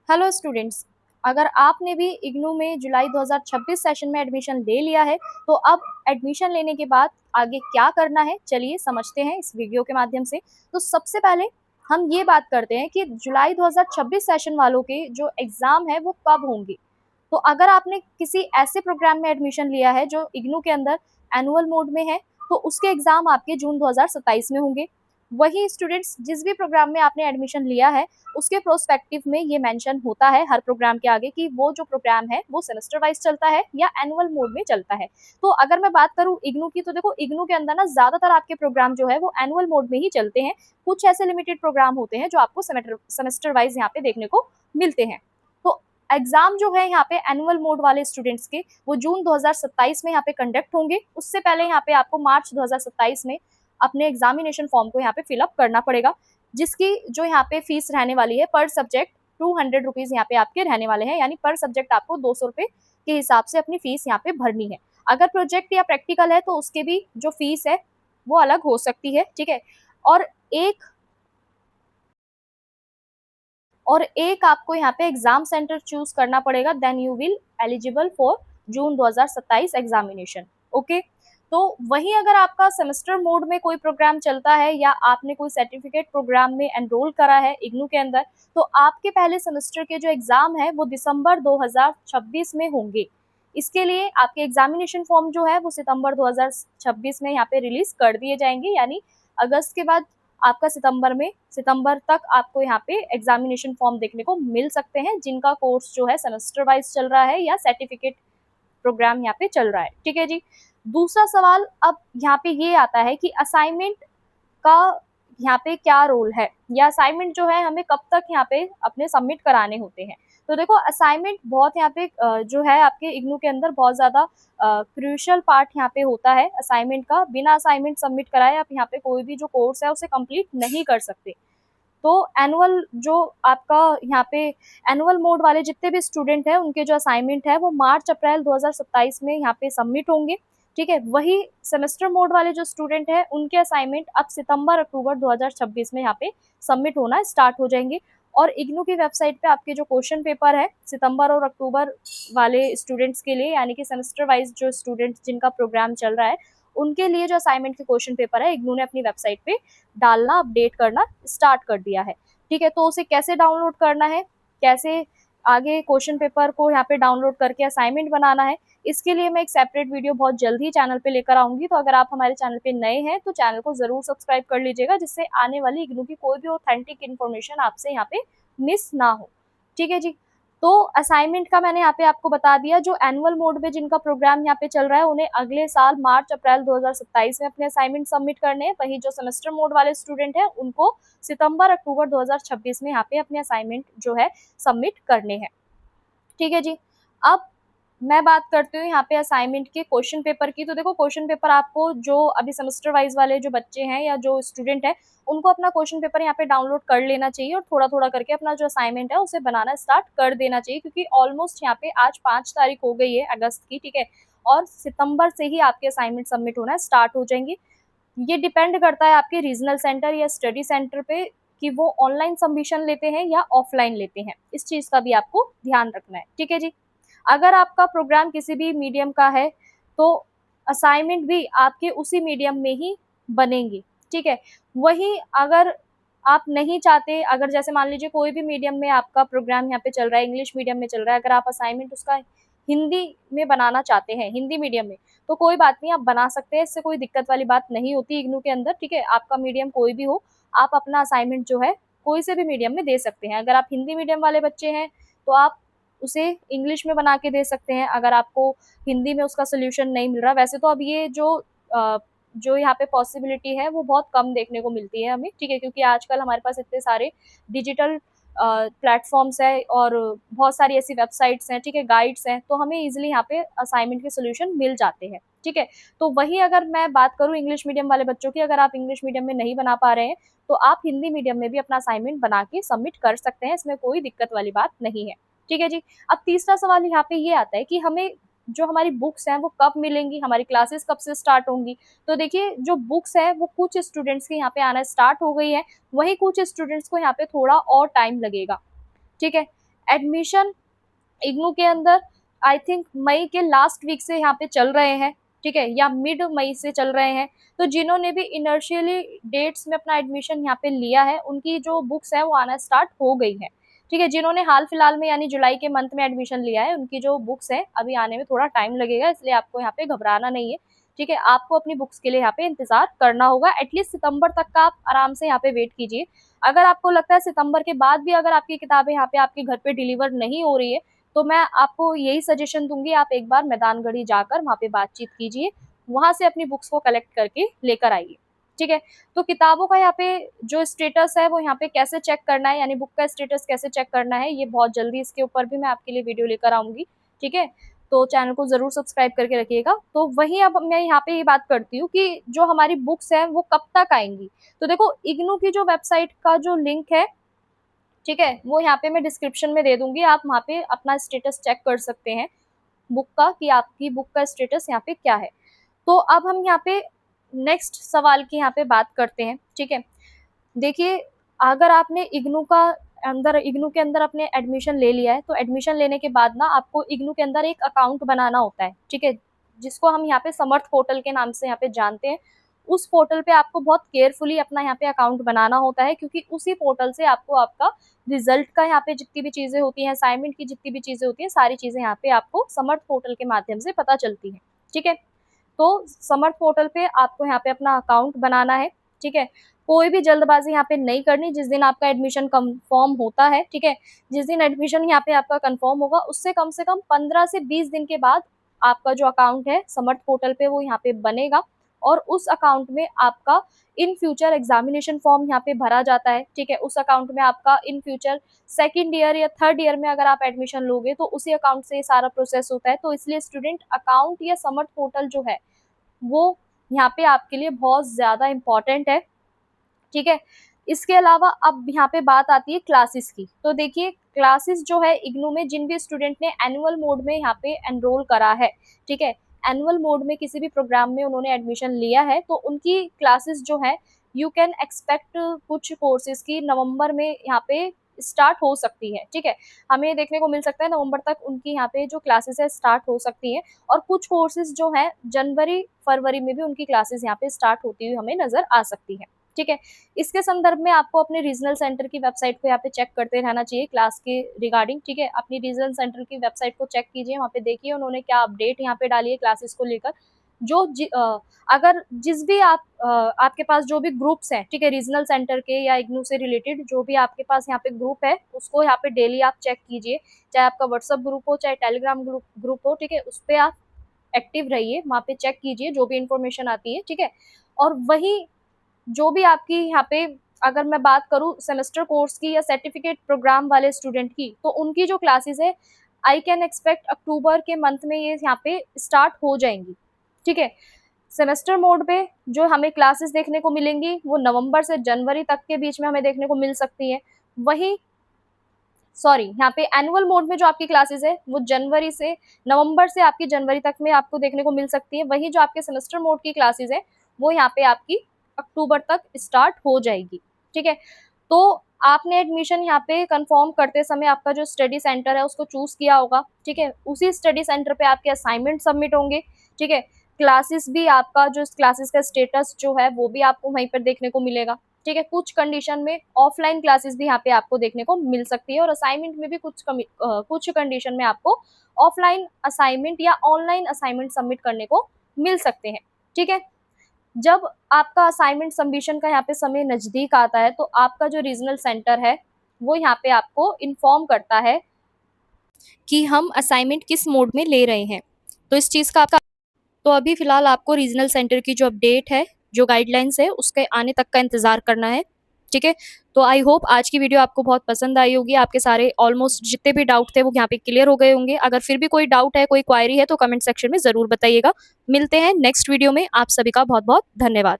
Hello students. अगर आपने भी इग्नू में जुलाई 2026 सेशन में एडमिशन ले लिया है तो अब एडमिशन लेने के बाद आगे क्या करना है, चलिए समझते हैं इस वीडियो के माध्यम से। तो सबसे पहले हम ये बात करते हैं कि जुलाई 2026 सेशन वालों के जो एग्ज़ाम है वो कब होंगे। तो अगर आपने किसी ऐसे प्रोग्राम में एडमिशन लिया है जो इग्नू के अंदर एनुअल मोड में है तो उसके एग्ज़ाम आपके जून 2027 में होंगे। वही स्टूडेंट्स जिस भी प्रोग्राम में आपने एडमिशन लिया है उसके प्रोस्पेक्टिव में ये मेंशन होता है हर प्रोग्राम के आगे कि वो जो प्रोग्राम है वो सेमेस्टर वाइज चलता है या एनुअल मोड में चलता है। तो अगर मैं बात करूँ इग्नू की तो देखो इग्नू के अंदर ना ज़्यादातर आपके प्रोग्राम जो है वो एनुअल मोड में ही चलते हैं। कुछ ऐसे लिमिटेड प्रोग्राम होते हैं जो आपको सेमेस्टर वाइज यहाँ पे देखने को मिलते हैं। तो एग्जाम जो है यहाँ पे एनुअल मोड वाले स्टूडेंट्स के वो जून 2027 में यहाँ पे कंडक्ट होंगे। उससे पहले यहाँ पे आपको मार्च 2027 में अपने एग्जामिनेशन फॉर्म को यहाँ पे फिलअप करना पड़ेगा, जिसकी जो यहाँ पे फीस रहने वाली है पर सब्जेक्ट 200 रुपीज़ यहाँ पे आपके रहने वाले हैं, यानी पर सब्जेक्ट आपको 200 रुपये के हिसाब से अपनी फीस यहाँ पे भरनी है। अगर प्रोजेक्ट या प्रैक्टिकल है तो उसके भी जो फीस है वो अलग हो सकती है, ठीक है। और एक आपको यहाँ पे एग्जाम सेंटर चूज करना पड़ेगा, then you will eligible for June 2027 examination. Okay. तो वही अगर आपका सेमेस्टर मोड में कोई प्रोग्राम चलता है या आपने कोई सर्टिफिकेट प्रोग्राम में एनरोल करा है इग्नू के अंदर तो आपके पहले सेमेस्टर के जो एग्जाम है वो दिसंबर 2026 में होंगे। इसके लिए आपके एग्जामिनेशन फॉर्म जो है वो सितंबर 2026 में यहाँ पे रिलीज कर दिए जाएंगे, यानी अगस्त के बाद आपका सितंबर तक आपको यहाँ पे एग्जामिनेशन फॉर्म देखने को मिल सकते हैं, जिनका कोर्स जो है सेमेस्टर वाइज चल रहा है या सर्टिफिकेट प्रोग्राम यहाँ पे चल रहा है, ठीक है जी। दूसरा सवाल अब यहाँ पे ये आता है कि असाइनमेंट का यहाँ पे क्या रोल है, या असाइनमेंट जो है हमें कब तक यहाँ पे अपने सबमिट कराने होते हैं। तो देखो असाइनमेंट बहुत यहाँ पे जो है आपके इग्नू के अंदर बहुत ज़्यादा क्रूशियल पार्ट यहाँ पे होता है असाइनमेंट का। बिना असाइनमेंट सबमिट कराए आप यहाँ पे कोई भी जो कोर्स है उसे कंप्लीट नहीं कर सकते। तो एनुअल जो आपका यहाँ पे एनुअल मोड वाले जितने भी स्टूडेंट हैं उनके जो असाइनमेंट है वो मार्च अप्रैल 2027 में यहाँ पे सबमिट होंगे, ठीक है। वही सेमेस्टर मोड वाले जो स्टूडेंट हैं उनके असाइनमेंट अब सितंबर अक्टूबर 2026 में यहाँ पे सबमिट होना स्टार्ट हो जाएंगे। और इग्नू की वेबसाइट पे आपके जो क्वेश्चन पेपर है सितंबर और अक्टूबर वाले स्टूडेंट्स के लिए, यानी कि सेमेस्टर वाइज जो स्टूडेंट्स जिनका प्रोग्राम चल रहा है उनके लिए जो असाइनमेंट के क्वेश्चन पेपर है इग्नू ने अपनी वेबसाइट पे डालना अपडेट करना स्टार्ट कर दिया है, ठीक है। तो उसे कैसे डाउनलोड करना है, कैसे आगे क्वेश्चन पेपर को यहाँ पे डाउनलोड करके असाइनमेंट बनाना है, इसके लिए मैं एक सेपरेट वीडियो बहुत जल्द ही चैनल पे लेकर आऊंगी। तो अगर आप हमारे चैनल पे नए हैं तो चैनल को जरूर सब्सक्राइब कर लीजिएगा, जिससे आने वाली इग्नू की कोई भी ऑथेंटिक इन्फॉर्मेशन आपसे यहाँ पे मिस ना हो, ठीक है जी। तो असाइनमेंट का मैंने यहाँ पे आपको बता दिया। जो एनुअल मोड में जिनका प्रोग्राम यहाँ पे चल रहा है उन्हें अगले साल मार्च अप्रैल 2027 में अपने असाइनमेंट सबमिट करने हैं। वहीं जो सेमेस्टर मोड वाले स्टूडेंट हैं उनको सितंबर अक्टूबर 2026 में यहाँ पे अपने असाइनमेंट जो है सबमिट करने हैं, ठीक है जी। अब मैं बात करती हूँ यहाँ पे असाइनमेंट के क्वेश्चन पेपर की। तो देखो क्वेश्चन पेपर आपको जो अभी सेमेस्टर वाइज वाले जो बच्चे हैं या जो स्टूडेंट है उनको अपना क्वेश्चन पेपर यहाँ पे डाउनलोड कर लेना चाहिए और थोड़ा थोड़ा करके अपना जो असाइनमेंट है उसे बनाना स्टार्ट कर देना चाहिए, क्योंकि ऑलमोस्ट यहाँ पे आज 5 तारीख हो गई है अगस्त की, ठीक है। और सितंबर से ही आपके असाइनमेंट सबमिट होना स्टार्ट हो जाएंगे। ये डिपेंड करता है आपके रीजनल सेंटर या स्टडी सेंटर पे कि वो ऑनलाइन सबमिशन लेते हैं या ऑफलाइन लेते हैं। इस चीज़ का भी आपको ध्यान रखना है, ठीक है जी। अगर आपका प्रोग्राम किसी भी मीडियम का है तो असाइनमेंट भी आपके उसी मीडियम में ही बनेंगी, ठीक है। वही अगर आप नहीं चाहते, अगर जैसे मान लीजिए कोई भी मीडियम में आपका प्रोग्राम यहाँ पे चल रहा है, इंग्लिश मीडियम में चल रहा है, अगर आप असाइनमेंट उसका हिंदी में बनाना चाहते हैं, हिंदी मीडियम में, तो कोई बात नहीं, आप बना सकते हैं। इससे कोई दिक्कत वाली बात नहीं होती इग्नू के अंदर, ठीक है। आपका मीडियम कोई भी हो, आप अपना असाइनमेंट जो है कोई से भी मीडियम में दे सकते हैं। अगर आप हिंदी मीडियम वाले बच्चे हैं तो आप उसे इंग्लिश में बना के दे सकते हैं, अगर आपको हिंदी में उसका सोल्यूशन नहीं मिल रहा। वैसे तो अब ये जो यहाँ पे पॉसिबिलिटी है वो बहुत कम देखने को मिलती है हमें, ठीक है, क्योंकि आजकल हमारे पास इतने सारे डिजिटल प्लेटफॉर्म्स है और बहुत सारी ऐसी वेबसाइट्स हैं, ठीक है, गाइड्स हैं, तो हमें इजीली यहाँ पे असाइनमेंट के सोल्यूशन मिल जाते हैं, ठीक है। तो वही अगर मैं बात करूँ इंग्लिश मीडियम वाले बच्चों की, अगर आप इंग्लिश मीडियम में नहीं बना पा रहे हैं तो आप हिंदी मीडियम में भी अपना असाइनमेंट बना के सबमिट कर सकते हैं, इसमें कोई दिक्कत वाली बात नहीं है, ठीक है जी। अब तीसरा सवाल यहाँ पे ये आता है कि हमें जो हमारी बुक्स हैं वो कब मिलेंगी, हमारी क्लासेस कब से स्टार्ट होंगी। तो देखिए जो बुक्स है वो कुछ स्टूडेंट्स के यहाँ पे आना स्टार्ट हो गई है, वही कुछ स्टूडेंट्स को यहाँ पे थोड़ा और टाइम लगेगा, ठीक है। एडमिशन इग्नू के अंदर आई थिंक मई के लास्ट वीक से यहाँ पे चल रहे हैं, ठीक है, या मिड मई से चल रहे हैं। तो जिन्होंने भी इनर्शियली डेट्स में अपना एडमिशन यहाँ पे लिया है, उनकी जो बुक्स है वो आना स्टार्ट हो गई है, ठीक है। जिन्होंने हाल फिलहाल में यानी जुलाई के मंथ में एडमिशन लिया है, उनकी जो बुक्स है अभी आने में थोड़ा टाइम लगेगा, इसलिए आपको यहाँ पे घबराना नहीं है, ठीक है। आपको अपनी बुक्स के लिए यहाँ पे इंतजार करना होगा। एटलीस्ट सितंबर तक का आप आराम से यहाँ पे वेट कीजिए। अगर आपको लगता है सितंबर के बाद भी अगर आपकी किताबें यहाँ पे आपके घर पे डिलीवर नहीं हो रही है, तो मैं आपको यही सजेशन दूंगी, आप एक बार मैदानगढ़ी जाकर वहाँ पे बातचीत कीजिए, वहां से अपनी बुक्स को कलेक्ट करके लेकर आइए, ठीक है। तो किताबों का यहाँ पे जो स्टेटस है वो यहाँ पे कैसे चेक करना है, यानी बुक का स्टेटस कैसे चेक करना है, ये बहुत जल्दी इसके ऊपर भी मैं आपके लिए वीडियो लेकर आऊंगी, ठीक है। तो चैनल को जरूर सब्सक्राइब करके रखिएगा। तो वही अब मैं यहाँ पे ये बात करती हूँ कि जो हमारी बुक्स हैं वो कब तक आएंगी। तो देखो, इग्नू की जो वेबसाइट का जो लिंक है, ठीक है, वो यहाँ पे मैं डिस्क्रिप्शन में दे दूंगी, आप वहाँ पे अपना स्टेटस चेक कर सकते हैं बुक का, कि आपकी बुक का स्टेटस यहाँ पे क्या है। तो अब हम यहाँ पे नेक्स्ट सवाल की यहाँ पे बात करते हैं, ठीक है। देखिए, अगर आपने इग्नू के अंदर अपने एडमिशन ले लिया है, तो एडमिशन लेने के बाद ना आपको इग्नू के अंदर एक अकाउंट बनाना होता है, ठीक है, जिसको हम यहाँ पे समर्थ पोर्टल के नाम से यहाँ पे जानते हैं। उस पोर्टल पे आपको बहुत केयरफुली अपना यहाँ पे अकाउंट बनाना होता है, क्योंकि उसी पोर्टल से आपको आपका रिजल्ट का यहाँ पे जितनी भी चीजें होती हैं, असाइनमेंट की जितनी भी चीजें होती हैं, सारी चीजें यहाँ पे आपको समर्थ पोर्टल के माध्यम से पता चलती है, ठीक है। तो समर्थ पोर्टल पे आपको यहाँ पे अपना अकाउंट बनाना है, ठीक है। कोई भी जल्दबाजी यहाँ पे नहीं करनी। जिस दिन आपका एडमिशन कंफर्म होता है, ठीक है, जिस दिन एडमिशन यहाँ पे आपका कंफर्म होगा, उससे कम से कम 15 से 20 दिन के बाद आपका जो अकाउंट है समर्थ पोर्टल पे वो यहाँ पे बनेगा, और उस अकाउंट में आपका इन फ्यूचर एग्जामिनेशन फॉर्म यहाँ पे भरा जाता है, ठीक है। उस अकाउंट में आपका इन फ्यूचर सेकेंड ईयर या थर्ड ईयर में अगर आप एडमिशन लोगे तो उसी अकाउंट से सारा प्रोसेस होता है। तो इसलिए स्टूडेंट अकाउंट या समर्थ पोर्टल जो है वो यहाँ पे आपके लिए बहुत ज्यादा इम्पोर्टेंट है, ठीक है। इसके अलावा अब यहाँ पे बात आती है क्लासेस की। तो देखिए, क्लासेस जो है इग्नू में, जिन भी स्टूडेंट ने एनुअल मोड में यहाँ पे एनरोल करा है, ठीक है, एनुअल मोड में किसी भी प्रोग्राम में उन्होंने एडमिशन लिया है, तो उनकी क्लासेस जो है यू कैन एक्सपेक्ट कुछ कोर्सेज की नवंबर में यहाँ पे स्टार्ट हो सकती है, ठीक है। हमें देखने को मिल सकता है नवंबर तक उनकी यहाँ पे जो क्लासेस है स्टार्ट हो सकती हैं, और कुछ कोर्सेज जो है जनवरी फरवरी में भी उनकी क्लासेस यहाँ पे स्टार्ट होती हुई हमें नजर आ सकती है, ठीक है। इसके संदर्भ में आपको अपने रीजनल सेंटर की वेबसाइट को यहाँ पे चेक करते रहना चाहिए क्लास के रिगार्डिंग, ठीक है। अपनी रीजनल सेंटर की वेबसाइट को चेक कीजिए, वहाँ पे देखिए उन्होंने क्या अपडेट यहाँ पे डाली है क्लासेस को लेकर। अगर जिस भी आपके पास जो भी ग्रुप्स हैं, ठीक है, रीजनल सेंटर के या इग्नू से रिलेटेड जो भी आपके पास यहाँ पे ग्रुप है, उसको यहाँ पे डेली आप चेक कीजिए, चाहे आपका व्हाट्सअप ग्रुप हो, चाहे टेलीग्राम ग्रुप हो, ठीक है, उस पर आप एक्टिव रहिए, वहाँ पे चेक कीजिए जो भी इंफॉर्मेशन आती है, ठीक है। और वही जो भी आपकी यहाँ पे, अगर मैं बात करूँ सेमेस्टर कोर्स की या सर्टिफिकेट प्रोग्राम वाले स्टूडेंट की, तो उनकी जो क्लासेस है आई कैन एक्सपेक्ट अक्टूबर के मंथ में ये यहाँ पे स्टार्ट हो जाएंगी, ठीक है। सेमेस्टर मोड पे जो हमें क्लासेस देखने को मिलेंगी वो नवंबर से जनवरी तक के बीच में हमें देखने को मिल सकती है। वही यहाँ पे एनुअल मोड में जो आपकी क्लासेस है वो नवंबर से आपकी जनवरी तक में आपको देखने को मिल सकती है। वही जो आपके सेमेस्टर मोड की क्लासेस है वो यहाँ पे आपकी अक्टूबर तक स्टार्ट हो जाएगी, ठीक है। तो आपने एडमिशन यहाँ पे कंफर्म करते समय आपका जो स्टडी सेंटर है उसको चूज किया होगा, ठीक है। उसी स्टडी सेंटर पे आपके असाइनमेंट सबमिट होंगे, ठीक है। क्लासेस भी आपका जो क्लासेस का स्टेटस जो है वो भी आपको वहीं पर देखने को मिलेगा, ठीक है। कुछ कंडीशन में ऑफलाइन क्लासेस भी यहाँ पे आपको देखने को मिल सकती है, और असाइनमेंट में भी कुछ कंडीशन में आपको ऑफलाइन असाइनमेंट या ऑनलाइन असाइनमेंट सबमिट करने को मिल सकते हैं, ठीक है। जब आपका असाइनमेंट सबमिशन का यहाँ पे समय नजदीक आता है, तो आपका जो रीजनल सेंटर है वो यहाँ पे आपको इन्फॉर्म करता है कि हम असाइनमेंट किस मोड में ले रहे हैं। तो इस चीज़ का आपका, तो अभी फिलहाल आपको रीजनल सेंटर की जो अपडेट है, जो गाइडलाइंस है, उसके आने तक का इंतजार करना है, ठीक है। तो आई होप आज की वीडियो आपको बहुत पसंद आई होगी, आपके सारे ऑलमोस्ट जितने भी डाउट थे वो यहाँ पे क्लियर हो गए होंगे। अगर फिर भी कोई डाउट है, कोई क्वायरी है, तो कमेंट सेक्शन में जरूर बताइएगा। मिलते हैं नेक्स्ट वीडियो में। आप सभी का बहुत बहुत धन्यवाद।